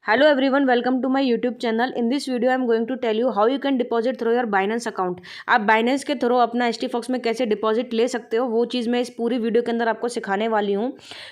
Hello everyone, welcome to my YouTube channel. In this video I am going to tell you how you can deposit through your Binance account. आप Binance के through अपना HTFox में कैसे deposit ले सकते हो वो चीज़ मैं इस पूरी वीडियो के अंदर आपको सिखाने वाली हूँ।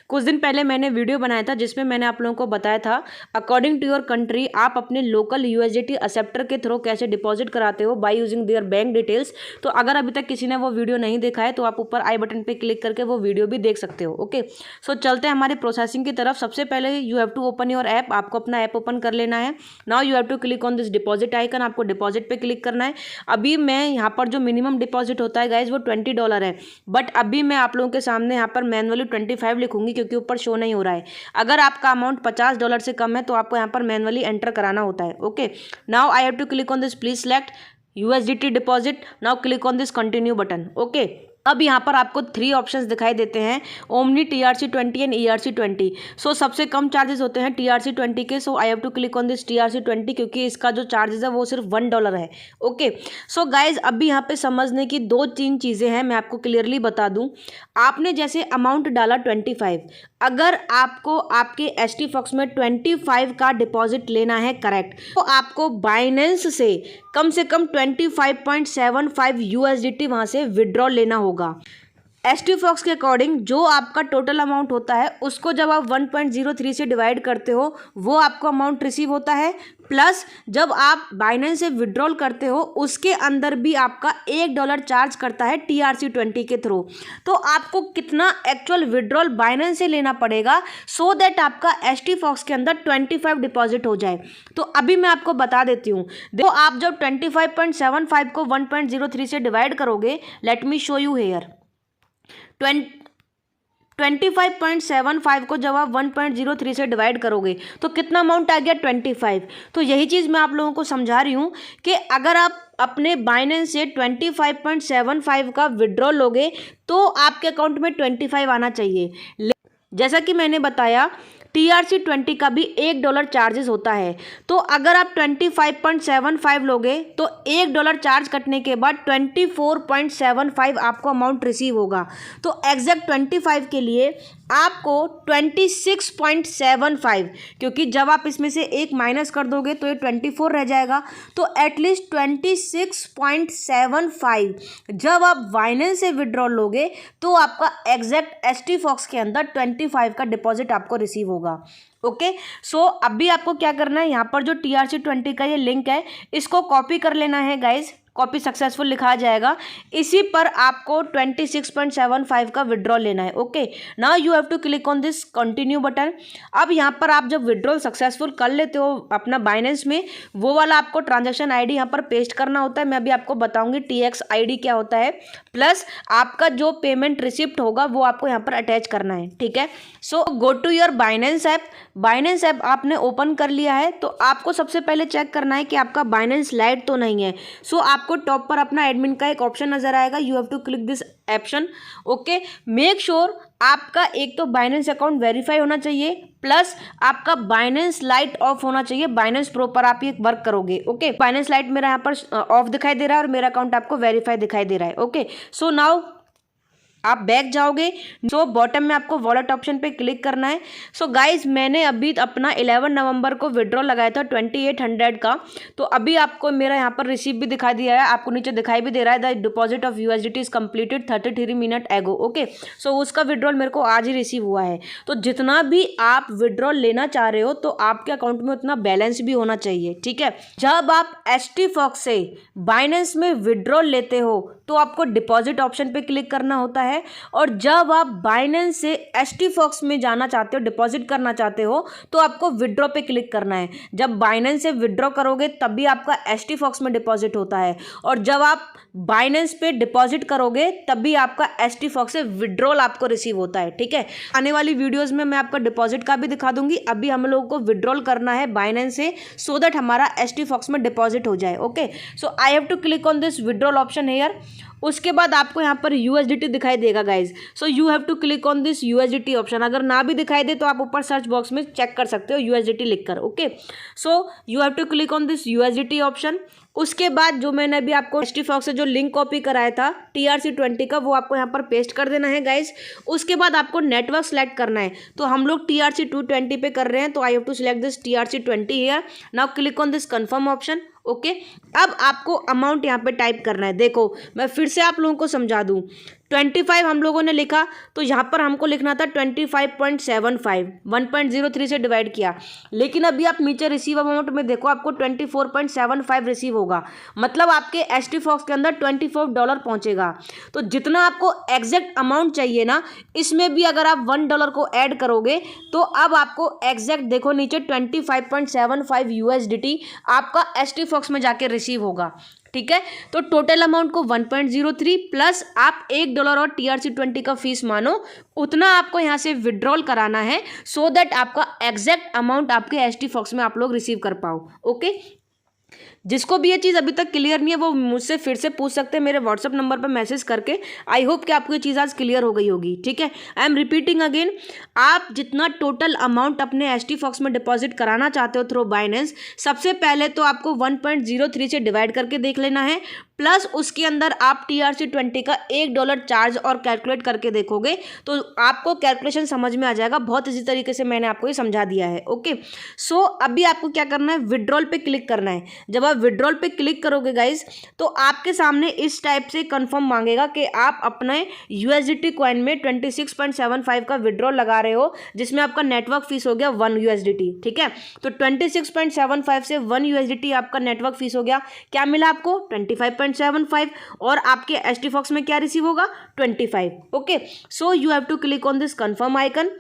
कुछ दिन पहले मैंने वीडियो बनाया था जिसमें मैंने आप लोगों को बताया था अकॉर्डिंग टू योर कंट्री आप अपने लोकल USDT एक्सेप्टर के थ्रू कैसे डिपॉजिट कराते हो by using their bank details. तो अगर अभी तक किसी ने वो वीडियो नहीं देखा है तो आप ऊपर आई बटन पर क्लिक करके वो वीडियो भी देख सकते हो। ओके, सो चलते हैं हमारी प्रोसेसिंग की तरफ। सबसे पहले you have to open your app, आपको अपना ऐप ओपन कर लेना है। Now you have to click on this deposit icon, आपको डिपॉजिट पे क्लिक करना है। अभी मैं यहाँ पर जो मिनिमम डिपॉजिट होता है गाइज वो $20 है, बट अभी मैं आप लोगों के सामने यहाँ पर मैनुअली 25 लिखूंगी क्योंकि ऊपर शो नहीं हो रहा है। अगर आपका अमाउंट $50 से कम है तो आपको यहाँ पर मैनुअली एंटर कराना होता है। Okay, now I have to click on this please select USDT deposit. Now click on this continue button. Okay, अब यहाँ पर आपको 3 ऑप्शंस दिखाई देते हैं, ओमनी, TRC20 एंड ERC20। सो सबसे कम चार्जेस होते हैं TRC20 के। So I have to click on this TRC20 क्योंकि इसका जो चार्जेस है वो सिर्फ $1 है। ओके, सो गाइज अभी यहाँ पे समझने की 2-3 चीज़ें हैं, मैं आपको क्लियरली बता दूँ। आपने जैसे अमाउंट डाला 25, अगर आपको आपके HTFox में 25 का डिपॉजिट लेना है करेक्ट, तो आपको बाइनेंस से कम 25.75 USDT वहाँ से विड्रॉ लेना होगा। HTFox के अकॉर्डिंग जो आपका टोटल अमाउंट होता है उसको जब आप 1.03 से डिवाइड करते हो वो आपको अमाउंट रिसीव होता है, प्लस जब आप बाइनेंस से विड्रॉल करते हो उसके अंदर भी आपका $1 चार्ज करता है TRC20 के थ्रू। तो आपको कितना एक्चुअल विड्रॉल बाइनेंस से लेना पड़ेगा सो दैट आपका HTFox के अंदर 25 डिपॉजिट हो जाए। तो अभी मैं आपको बता देती हूँ। देखो, आप जब 25.75 को 1.03 से डिवाइड करोगे, let me show you here. 25.75 को जब आप 1.03 से डिवाइड करोगे तो कितना अमाउंट आ गया 25। तो यही चीज़ मैं आप लोगों को समझा रही हूँ कि अगर आप अपने बाइनेंस से 25.75 का विड्रॉ लोगे तो आपके अकाउंट में 25 आना चाहिए। जैसा कि मैंने बताया TRC20 का भी $1 चार्जेस होता है। तो अगर आप 25.75 लोगे तो $1 चार्ज कटने के बाद 24.75 आपको अमाउंट रिसीव होगा। तो एग्जैक्ट 25 के लिए आपको 26.75, क्योंकि जब आप इसमें से एक माइनस कर दोगे तो ये 24 रह जाएगा। तो एटलीस्ट 26.75 जब आप बाइनेंस से विड्रॉल लोगे तो आपका एग्जैक्ट HTFox के अंदर 25 का डिपॉजिट आपको रिसीव होगा। ओके, सो अभी आपको क्या करना है, यहाँ पर जो TRC20 का ये लिंक है इसको कॉपी कर लेना है गाइज। कॉपी सक्सेसफुल लिखा जाएगा, इसी पर आपको 26.75 का विड्रॉल लेना है। Okay, now you have to click on this continue button. अब यहाँ पर आप जब विड्रॉल सक्सेसफुल कर लेते हो अपना बाइनेंस में, वो वाला आपको ट्रांजैक्शन ID यहाँ पर पेस्ट करना होता है। मैं अभी आपको बताऊंगी TX ID क्या होता है, प्लस आपका जो पेमेंट रिसिप्ट होगा वो आपको यहाँ पर अटैच करना है। ठीक है, so go to your Binance app. Binance app आपने ओपन कर लिया है तो आपको सबसे पहले चेक करना है कि आपका बाइनेंस लाइट तो नहीं है। सो आपको टॉप पर अपना एडमिन का एक ऑप्शन नजर आएगा, you have to click this option. Okay, make sure आपका एक तो बाइनेंस अकाउंट वेरीफाई होना चाहिए, प्लस आपका बाइनेंस लाइट ऑफ होना चाहिए। बाइनेंस प्रो पर आप ये वर्क करोगे। ओके, बाइनेंस लाइट मेरा यहाँ पर ऑफ दिखाई दे रहा है और मेरा अकाउंट आपको वेरीफाई दिखाई दे रहा है। ओके, सो नाउ आप बैक जाओगे, सो बॉटम में आपको वॉलेट ऑप्शन पे क्लिक करना है। सो गाइज मैंने अभी अपना 11 नवंबर को विड्रॉ लगाया था 2800 का। तो अभी आपको मेरा यहाँ पर रिसीव भी दिखाई दिया है, आपको नीचे दिखाई भी दे रहा है the deposit of USDT is completed 33 minute एगो। ओके, सो उसका विड्रॉल मेरे को आज ही रिसीव हुआ है। तो जितना भी आप विड्रॉल लेना चाह रहे हो तो आपके अकाउंट में उतना बैलेंस भी होना चाहिए। ठीक है, जब आप HTFox से बाइनेंस में विड्रॉल लेते हो तो आपको डिपॉजिट ऑप्शन पे क्लिक करना होता है, और जब आप बाइनेंस से HTFox में जाना चाहते हो, डिपॉजिट करना चाहते हो, तो आपको विड्रॉ पे क्लिक करना है। जब बाइनेंस से विड्रॉ करोगे तभी आपका HTFox में डिपॉजिट होता है, और जब आप बाइनेंस पे डिपॉजिट करोगे तभी आपका HTFox से विड्रॉल आपको रिसीव होता है। ठीक है, आने वाली वीडियोस में मैं आपका डिपॉजिट का भी दिखा दूंगी। अभी हम लोगों को विड्रॉल करना है बाइनेंस से सो दैट हमारा HTFox में डिपॉजिट हो जाए। Okay, so I have to click on this withdrawal option here. उसके बाद आपको यहाँ पर USDT दिखाई देगा guys. So you have to click on this USDT option. अगर ना भी दिखाई दे तो आप ऊपर सर्च बॉक्स में चेक कर सकते हो USDT लिखकर। Okay, so you have to click on this USDT option. उसके बाद जो मैंने अभी आपको STFox से जो लिंक कॉपी कराया था TRC20 का, वो आपको यहाँ पर पेस्ट कर देना है गाइज। उसके बाद आपको नेटवर्क सेलेक्ट करना है। तो हम लोग TRC220 पे कर रहे हैं, तो I have to select this TRC20 here. Now click on this confirm option. Okay, अब आपको अमाउंट यहाँ पे टाइप करना है। देखो मैं फिर से आप लोगों को समझा दूँ, 25 हम लोगों ने लिखा, तो यहाँ पर हमको लिखना था 25.75, 1.03 से डिवाइड किया। लेकिन अभी आप नीचे रिसीव अमाउंट में देखो, आपको 24.75 रिसीव होगा, मतलब आपके STFox के अंदर $24 पहुँचेगा। तो जितना आपको एग्जैक्ट अमाउंट चाहिए ना, इसमें भी अगर आप $1 को ऐड करोगे तो अब आपको एग्जैक्ट देखो नीचे 25.75 USDT आपका STFox में जाके रिसीव होगा। ठीक है, तो टोटल अमाउंट को 1.03 प्लस आप $1 और TRC20 का फीस मानो, उतना आपको यहाँ से विड्रॉल कराना है, सो दैट आपका एग्जैक्ट अमाउंट आपके STFox में आप लोग रिसीव कर पाओ। ओके, जिसको भी ये चीज़ अभी तक क्लियर नहीं है वो मुझसे फिर से पूछ सकते हैं मेरे व्हाट्सअप नंबर पर मैसेज करके। आई होप कि आपको ये चीज़ आज क्लियर हो गई होगी। ठीक है, आई एम रिपीटिंग अगेन, आप जितना टोटल अमाउंट अपने STFox में डिपॉजिट कराना चाहते हो थ्रू बाइनेंस, सबसे पहले तो आपको 1.03 से डिवाइड करके देख लेना है, प्लस उसके अंदर आप TRC20 का $1 चार्ज और कैलकुलेट करके देखोगे तो आपको कैलकुलेशन समझ में आ जाएगा। बहुत इसी तरीके से मैंने आपको ये समझा दिया है। ओके, सो अभी आपको क्या करना है, विड्रॉल पे क्लिक करना है। जब आप विड्रॉल पे क्लिक करोगे गाइज, तो आपके सामने इस टाइप से कंफर्म मांगेगा कि आप अपने USDT कॉइन में 26.75 का विड्रॉल लगा रहे हो, जिसमें आपका नेटवर्क फीस हो गया 1 USDT। ठीक है, तो 26.75 से 1 USDT आपका नेटवर्क फीस हो गया। क्या मिला आपको 25.75, और आपके STFox में क्या रिसीव होगा 25। Okay, so you have to click on this confirm icon.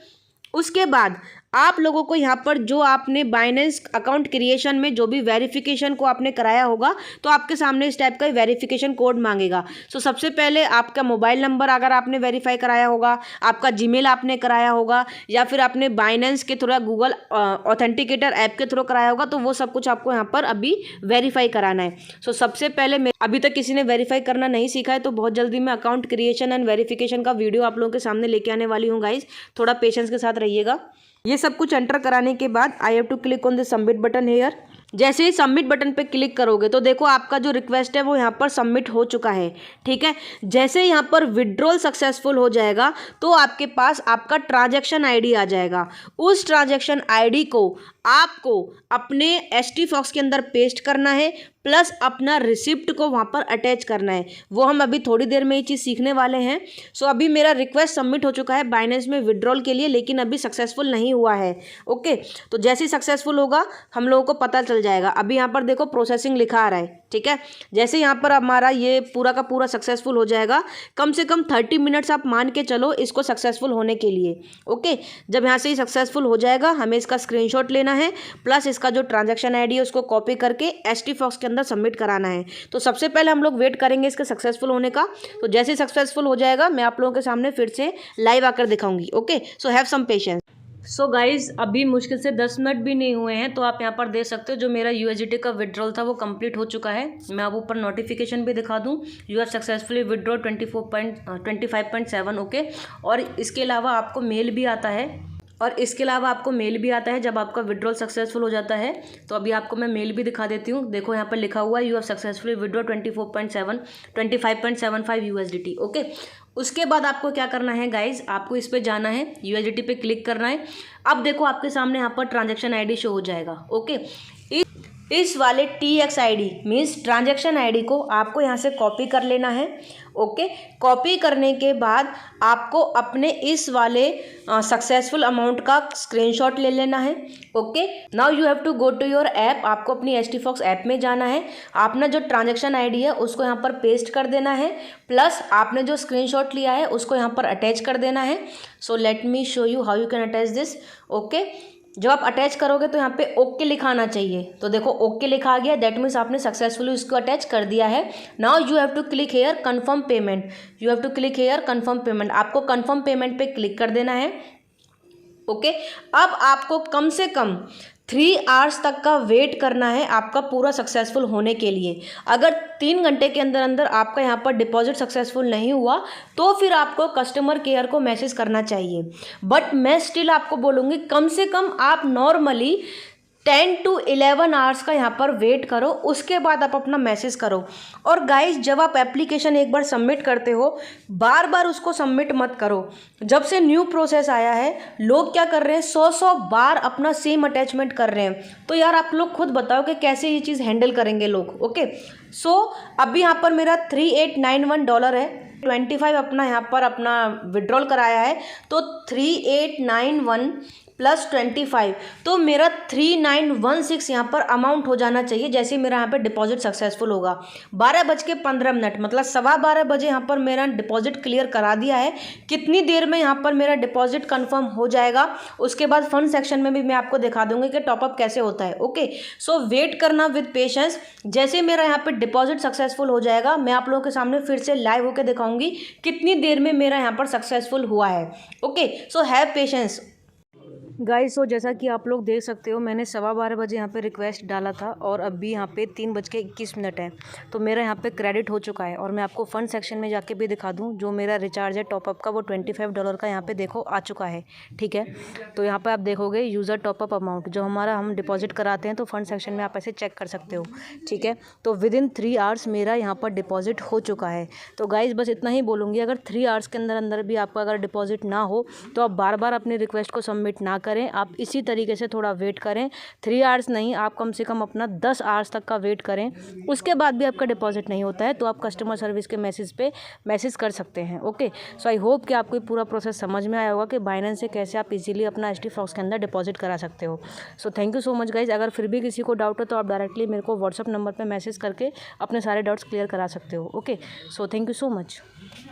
उसके बाद आप लोगों को यहाँ पर जो आपने बाइनेंस अकाउंट क्रिएशन में जो भी वेरिफिकेशन को आपने कराया होगा, तो आपके सामने इस टाइप का वेरिफिकेशन कोड मांगेगा। सो सबसे पहले आपका मोबाइल नंबर अगर आपने वेरीफाई कराया होगा, आपका जीमेल आपने कराया होगा, या फिर आपने बाइनेंस के थ्रू गूगल ऑथेंटिकेटर ऐप के थ्रू कराया होगा, तो वो सब कुछ आपको यहाँ पर अभी वेरीफाई कराना है। सो सबसे पहले अभी तक किसी ने वेरीफाई करना नहीं सीखा है, तो बहुत जल्दी मैं अकाउंट क्रिएशन एंड वेरिफिकेशन का वीडियो आप लोगों के सामने लेके आने वाली हूँ गाइज, थोड़ा पेशेंस के साथ रहिएगा। ये सब कुछ एंटर कराने के बाद I have to click on the submit button here. जैसे ही सबमिट बटन पे क्लिक करोगे तो देखो आपका जो रिक्वेस्ट है वो यहाँ पर सबमिट हो चुका है। ठीक है, जैसे यहाँ पर विड्रॉल सक्सेसफुल हो जाएगा तो आपके पास आपका ट्रांजैक्शन आईडी आ जाएगा। उस ट्रांजैक्शन आईडी को आपको अपने STFox के अंदर पेस्ट करना है, प्लस अपना रिसिप्ट को वहाँ पर अटैच करना है। वो हम अभी थोड़ी देर में ये चीज़ सीखने वाले हैं। सो अभी मेरा रिक्वेस्ट सबमिट हो चुका है बाइनेंस में विड्रॉल के लिए, लेकिन अभी सक्सेसफुल नहीं हुआ है। ओके, तो जैसे ही सक्सेसफुल होगा हम लोगों को पता चल जाएगा। अभी यहाँ पर देखो प्रोसेसिंग लिखा आ रहा है। ठीक है, जैसे यहाँ पर हमारा ये पूरा का पूरा सक्सेसफुल हो जाएगा, कम से कम 30 मिनट्स आप मान के चलो इसको सक्सेसफुल होने के लिए। ओके, जब यहाँ से ही सक्सेसफुल हो जाएगा हमें इसका स्क्रीनशॉट लेना है, प्लस इसका जो ट्रांजैक्शन आईडी है उसको कॉपी करके STFox के अंदर सबमिट कराना है। तो सबसे पहले हम लोग वेट करेंगे इसके सक्सेसफुल होने का। तो जैसे सक्सेसफुल हो जाएगा मैं आप लोगों के सामने फिर से लाइव आकर दिखाऊंगी। Okay, so have some patience. So guys अभी मुश्किल से 10 मिनट भी नहीं हुए हैं, तो आप यहाँ पर देख सकते हो जो मेरा USDT का विड्रॉल था वो कंप्लीट हो चुका है। मैं अब ऊपर नोटिफिकेशन भी दिखा दूँ, you have successfully withdraw 25.7। Okay, और इसके अलावा आपको मेल भी आता है, जब आपका विड्रॉल सक्सेसफुल हो जाता है। तो अभी आपको मैं मेल भी दिखा देती हूँ। देखो यहाँ पर लिखा हुआ है you have successfully withdraw 25.75 USDT। Okay, उसके बाद आपको क्या करना है गाइज, आपको इस पे जाना है, USDT पे क्लिक करना है। अब देखो आपके सामने यहाँ पर ट्रांजैक्शन आईडी शो हो जाएगा। ओके, इस वाले TX ID means transaction ID को आपको यहाँ से कॉपी कर लेना है। ओके, कॉपी करने के बाद आपको अपने इस वाले सक्सेसफुल अमाउंट का स्क्रीनशॉट ले लेना है। Okay, now you have to go to your app. आपको अपनी STFox ऐप में जाना है, आपने जो ट्रांजैक्शन आईडी है उसको यहाँ पर पेस्ट कर देना है, प्लस आपने जो स्क्रीनशॉट लिया है उसको यहाँ पर अटैच कर देना है। So let me show you how you can attach this. Okay, जब आप अटैच करोगे तो यहाँ पे ओके लिखा आना चाहिए। तो देखो ओके लिखा आ गया, दैट मीन्स आपने सक्सेसफुली उसको अटैच कर दिया है। Now you have to click here confirm payment. You have to click here confirm payment. आपको कन्फर्म पेमेंट पे क्लिक कर देना है। ओके, अब आपको कम से कम 3 आवर्स तक का वेट करना है आपका पूरा सक्सेसफुल होने के लिए। अगर 3 घंटे के अंदर अंदर आपका यहाँ पर डिपॉजिट सक्सेसफुल नहीं हुआ तो फिर आपको कस्टमर केयर को मैसेज करना चाहिए। बट मैं स्टिल आपको बोलूँगी कम से कम आप नॉर्मली 10 to 11 आवर्स का यहाँ पर वेट करो, उसके बाद आप अपना मैसेज करो। और गाइस जब आप एप्लीकेशन एक बार सबमिट करते हो बार बार उसको सबमिट मत करो। जब से न्यू प्रोसेस आया है लोग क्या कर रहे हैं 100 बार अपना सेम अटैचमेंट कर रहे हैं। तो यार आप लोग खुद बताओ कि कैसे ये चीज़ हैंडल करेंगे लोग। ओके सो अभी यहाँ पर मेरा $3891 है, 25 अपना यहाँ पर अपना विड्रॉल कराया है तो 3891 प्लस 25 तो मेरा 3916 यहाँ पर अमाउंट हो जाना चाहिए जैसे मेरा यहाँ पर डिपॉजिट सक्सेसफुल होगा। 12:15 मतलब 12:15 यहाँ पर मेरा डिपॉजिट क्लियर करा दिया है। कितनी देर में यहाँ पर मेरा डिपॉजिट कंफर्म हो जाएगा उसके बाद फंड सेक्शन में भी मैं आपको दिखा दूंगी कि टॉपअप कैसे होता है। ओके सो वेट करना विद पेशेंस। जैसे मेरा यहाँ पर डिपॉजिट सक्सेसफुल हो जाएगा मैं आप लोगों के सामने फिर से लाइव होकर दिखाऊंगी कितनी देर में मेरा यहाँ पर सक्सेसफुल हुआ है। Okay so have patience guys. So जैसा कि आप लोग देख सकते हो मैंने 12:15 यहाँ पे रिक्वेस्ट डाला था और अभी यहाँ पे 3:21 है तो मेरा यहाँ पे क्रेडिट हो चुका है। और मैं आपको फ़ंड सेक्शन में जाके भी दिखा दूँ जो मेरा रिचार्ज है टॉपअप का वो $25 का यहाँ पे देखो आ चुका है। ठीक है तो यहाँ पे आप देखोगे यूज़र टॉपअप अमाउंट जो हमारा हम डिपॉजिट कराते हैं तो फंड सेक्शन में आप ऐसे चेक कर सकते हो। ठीक है तो विदिन 3 आवर्स मेरा यहाँ पर डिपॉजिट हो चुका है। तो गाइज़ बस इतना ही बोलूँगी अगर 3 आवर्स के अंदर अंदर भी आपका अगर डिपॉजिट ना हो तो आप बार बार अपनी रिक्वेस्ट को सबमिट ना करें, आप इसी तरीके से थोड़ा वेट करें। 3 आवर्स नहीं आप कम से कम अपना 10 आवर्स तक का वेट करें, उसके बाद भी आपका डिपॉजिट नहीं होता है तो आप कस्टमर सर्विस के मैसेज पे मैसेज कर सकते हैं। ओके सो आई होप कि आपको पूरा प्रोसेस समझ में आया होगा कि बाइनेंस से कैसे आप इजीली अपना एचडी फॉक्स के अंदर डिपॉजिट करा सकते हो। So thank you so much guys. अगर फिर भी किसी को डाउट हो तो आप डायरेक्टली मेरे को व्हाट्सअप नंबर पर मैसेज करके अपने सारे डाउट्स क्लियर करा सकते हो। Okay so thank you so much.